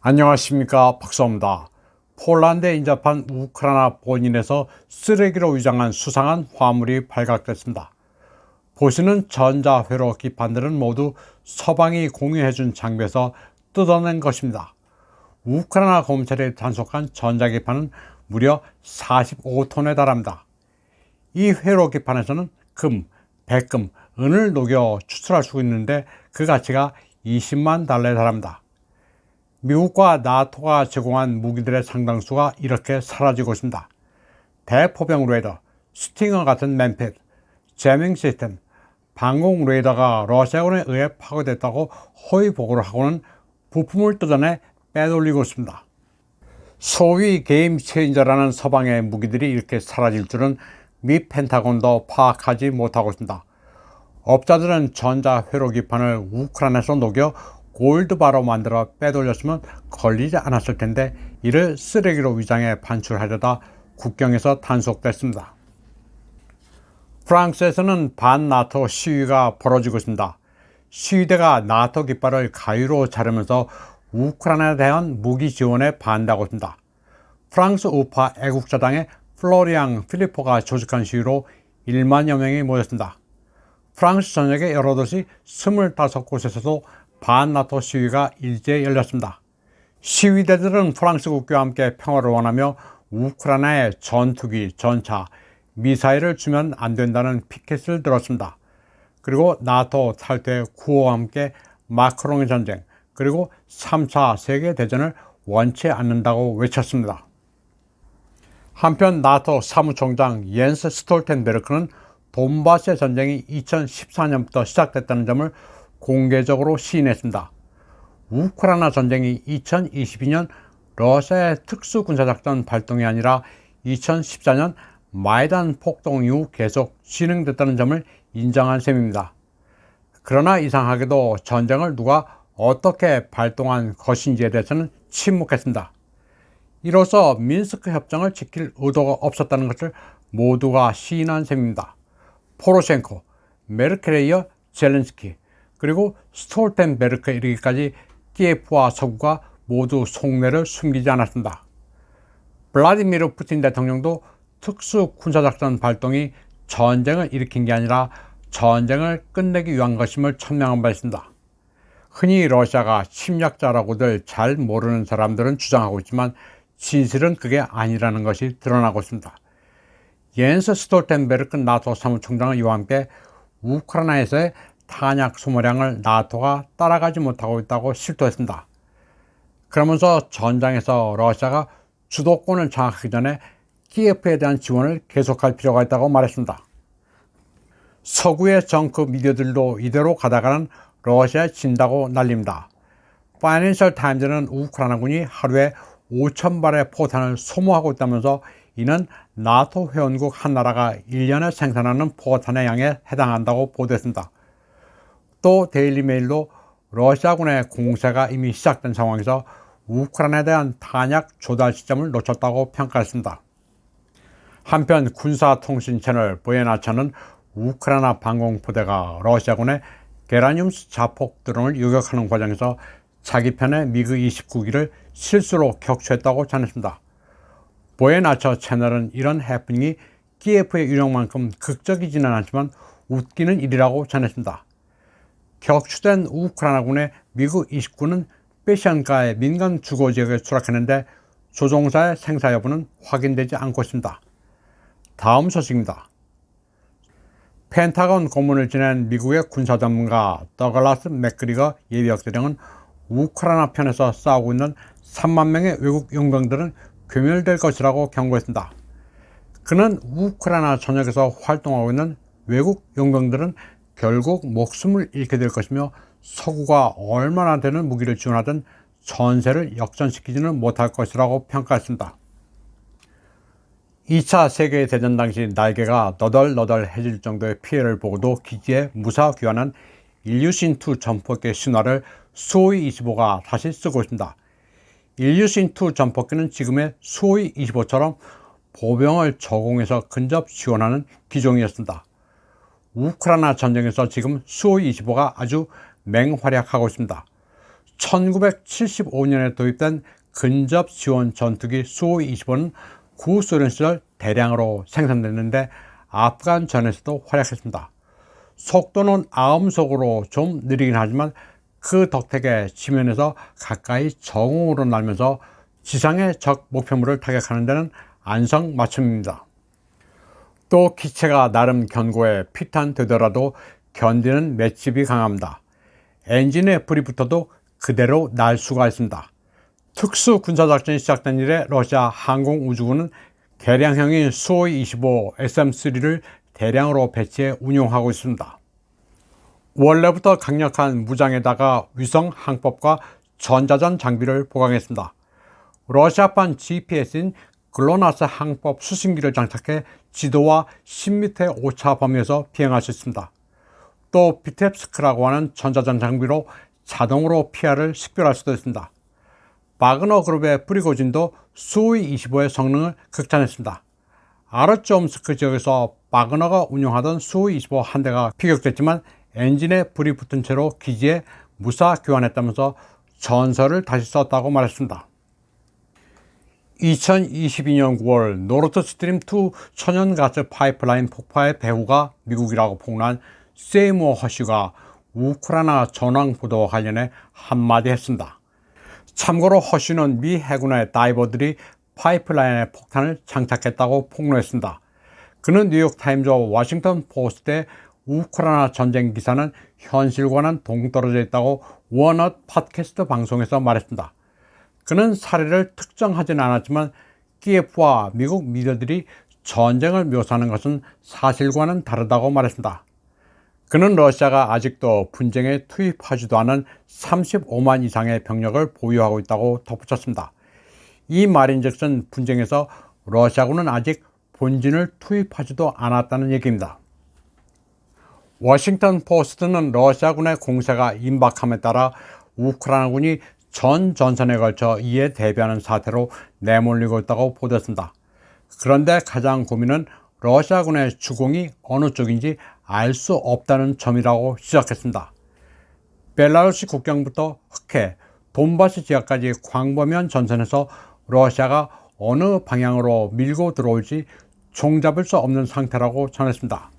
안녕하십니까, 박사입니다. 폴란드에 인접한 우크라이나 본인에서 쓰레기로 위장한 수상한 화물이 발각됐습니다. 보시는 전자회로 기판들은 모두 서방이 공유해준 장비에서 뜯어낸 것입니다. 우크라이나 검찰이 단속한 전자기판은 무려 45톤에 달합니다. 이 회로 기판에서는 금, 백금, 은을 녹여 추출할 수 있는데 그 가치가 20만 달러에 달합니다. 미국과 나토가 제공한 무기들의 상당수가 이렇게 사라지고 있습니다. 대포병 레이더, 스팅어 같은 맨핏, 제밍 시스템, 방공 레이더가 러시아군에 의해 파괴됐다고 허위 보고를 하고는 부품을 뜯어내 빼돌리고 있습니다. 소위 게임 체인저라는 서방의 무기들이 이렇게 사라질 줄은 미 펜타곤도 파악하지 못하고 있습니다. 업자들은 전자회로 기판을 우크라이나에서 녹여 골드바로 만들어 빼돌렸으면 걸리지 않았을 텐데 이를 쓰레기로 위장해 반출하려다 국경에서 단속됐습니다. 프랑스에서는 반나토 시위가 벌어지고 있습니다. 시위대가 나토 깃발을 가위로 자르면서 우크라이나에 대한 무기 지원에 반대하고 있습니다. 프랑스 우파 애국자당의 플로리앙 필리포가 조직한 시위로 1만여 명이 모였습니다. 프랑스 전역의 여러 도시 25곳에서도 반나토 시위가 일제히 열렸습니다. 시위대들은 프랑스 국교와 함께 평화를 원하며 우크라이나에 전투기, 전차, 미사일을 주면 안 된다는 피켓을 들었습니다. 그리고 나토 탈퇴 구호와 함께 마크롱의 전쟁, 그리고 3차 세계대전을 원치 않는다고 외쳤습니다. 한편 나토 사무총장 옌스 스톨텐베르크는 돈바스의 전쟁이 2014년부터 시작됐다는 점을 공개적으로 시인했습니다. 우크라이나 전쟁이 2022년 러시아의 특수군사작전 발동이 아니라 2014년 마이단 폭동 이후 계속 진행됐다는 점을 인정한 셈입니다. 그러나 이상하게도 전쟁을 누가 어떻게 발동한 것인지에 대해서는 침묵했습니다. 이로써 민스크 협정을 지킬 의도가 없었다는 것을 모두가 시인한 셈입니다. 포로셴코, 메르켈에 이어 젤렌스키, 그리고 스톨텐베르크에 이르기까지 키예프와 서구가 모두 속내를 숨기지 않았습니다. 블라디미르 푸틴 대통령도 특수 군사작전 발동이 전쟁을 일으킨 게 아니라 전쟁을 끝내기 위한 것임을 천명한 바 있습니다. 흔히 러시아가 침략자라고들 잘 모르는 사람들은 주장하고 있지만 진실은 그게 아니라는 것이 드러나고 있습니다. 옌스 스톨텐베르크 나토 사무총장은 이와 함께 우크라이나에서의 탄약 소모량을 나토가 따라가지 못하고 있다고 실토했습니다. 그러면서 전장에서 러시아가 주도권을 장악하기 전에 키예프에 대한 지원을 계속할 필요가 있다고 말했습니다. 서구의 정크 미디어들도 이대로 가다가는 러시아에 진다고 난립니다. 파이낸셜 타임즈는 우크라이나군이 하루에 5,000발의 포탄을 소모하고 있다면서 이는 나토 회원국 한 나라가 1년에 생산하는 포탄의 양에 해당한다고 보도했습니다. 또 데일리메일도 러시아군의 공세가 이미 시작된 상황에서 우크라이나에 대한 탄약 조달 시점을 놓쳤다고 평가했습니다. 한편 군사통신 채널 보예나차는 우크라이나 방공부대가 러시아군의 게라늄스 자폭 드론을 요격하는 과정에서 자기 편의 미그 29기를 실수로 격추했다고 전했습니다. 보예나차 채널은 이런 해프닝이 키예프의 유령만큼 극적이지는 않지만 웃기는 일이라고 전했습니다. 격추된 우크라이나군의 미그 29는 베시안가의 민간 주거지역에 추락했는데 조종사의 생사 여부는 확인되지 않고 있습니다. 다음 소식입니다. 펜타곤 고문을 지낸 미국의 군사 전문가 더글라스 맥그리거 예비역대령은 우크라이나 편에서 싸우고 있는 3만 명의 외국 용병들은 괴멸될 것이라고 경고했습니다. 그는 우크라이나 전역에서 활동하고 있는 외국 용병들은 결국 목숨을 잃게 될 것이며 서구가 얼마나 되는 무기를 지원하든 전세를 역전시키지는 못할 것이라고 평가했습니다. 2차 세계대전 당시 날개가 너덜너덜해질 정도의 피해를 보고도 기지에 무사 귀환한 일류신2 전폭기 신화를 수호이 25가 다시 쓰고 있습니다. 일류신2 전폭기는 지금의 수호이 25처럼 보병을 저공해서 근접 지원하는 기종이었습니다. 우크라이나 전쟁에서 지금 수호이 25가 아주 맹활약하고 있습니다. 1975년에 도입된 근접 지원 전투기 수-25는 구소련 시절 대량으로 생산됐는데 아프간전에서도 활약했습니다. 속도는 아음속으로 좀 느리긴 하지만 그 덕택에 지면에서 가까이 정오로 날면서 지상의 적 목표물을 타격하는 데는 안성맞춤입니다. 또 기체가 나름 견고해 피탄되더라도 견디는 맷집이 강합니다. 엔진에 불이 붙어도 그대로 날 수가 있습니다. 특수 군사작전이 시작된 이래 러시아 항공우주군은 개량형인 수-25 SM-3를 대량으로 배치해 운용하고 있습니다. 원래부터 강력한 무장에다가 위성 항법과 전자전 장비를 보강했습니다. 러시아판 GPS인 글로나스 항법 수신기를 장착해 지도와 10m 오차 범위에서 비행할 수 있습니다. 또 비텝스크라고 하는 전자전 장비로 자동으로 피해를 식별할 수도 있습니다. 바그너 그룹의 프리고진도 수-25의 성능을 극찬했습니다. 아르점스크 지역에서 바그너가 운용하던 수-25 한 대가 피격됐지만 엔진에 불이 붙은 채로 기지에 무사 교환했다면서 전설을 다시 썼다고 말했습니다. 2022년 9월 노르드 스트림 2 천연가스 파이프라인 폭파의 배후가 미국이라고 폭로한 세이무어 허쉬가 우크라이나 전황 보도와 관련해 한마디 했습니다. 참고로 허쉬는 미 해군의 다이버들이 파이프라인에 폭탄을 장착했다고 폭로했습니다. 그는 뉴욕타임즈와 워싱턴 포스트의 우크라이나 전쟁 기사는 현실과는 동떨어져 있다고 워넛 팟캐스트 방송에서 말했습니다. 그는 사례를 특정하지는 않았지만 키예프와 미국 미디어들이 전쟁을 묘사하는 것은 사실과는 다르다고 말했습니다. 그는 러시아가 아직도 분쟁에 투입하지도 않은 35만 이상의 병력을 보유하고 있다고 덧붙였습니다. 이 말인즉슨 분쟁에서 러시아군은 아직 본진을 투입하지도 않았다는 얘기입니다. 워싱턴 포스트는 러시아군의 공세가 임박함에 따라 우크라이나군이 전 전선에 걸쳐 이에 대비하는 사태로 내몰리고 있다고 보도했습니다. 그런데 가장 고민은 러시아군의 주공이 어느 쪽인지 알 수 없다는 점이라고 지적했습니다. 벨라루시 국경부터 흑해, 돈바스 지역까지 광범위한 전선에서 러시아가 어느 방향으로 밀고 들어올지 종잡을 수 없는 상태라고 전했습니다.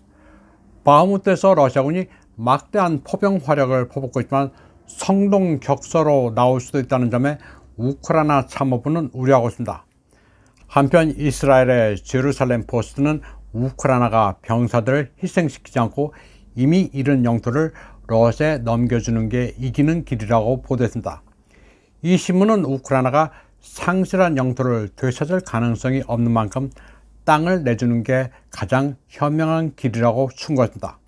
바흐무트에서 러시아군이 막대한 포병 화력을 퍼붓고 있지만 성동격서로 나올 수도 있다는 점에 우크라이나 참모부는 우려하고 있습니다. 한편 이스라엘의 제루살렘 포스트는 우크라이나가 병사들을 희생시키지 않고 이미 잃은 영토를 러시아에 넘겨주는 게 이기는 길이라고 보도했습니다. 이 신문은 우크라이나가 상실한 영토를 되찾을 가능성이 없는 만큼 땅을 내주는 게 가장 현명한 길이라고 충고했습니다.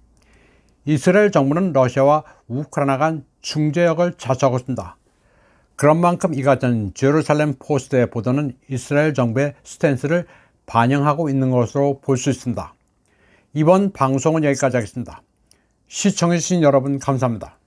이스라엘 정부는 러시아와 우크라이나 간 중재역을 자처하고 있습니다. 그런 만큼 이 같은 제루살렘 포스트의 보도는 이스라엘 정부의 스탠스를 반영하고 있는 것으로 볼 수 있습니다. 이번 방송은 여기까지 하겠습니다. 시청해주신 여러분 감사합니다.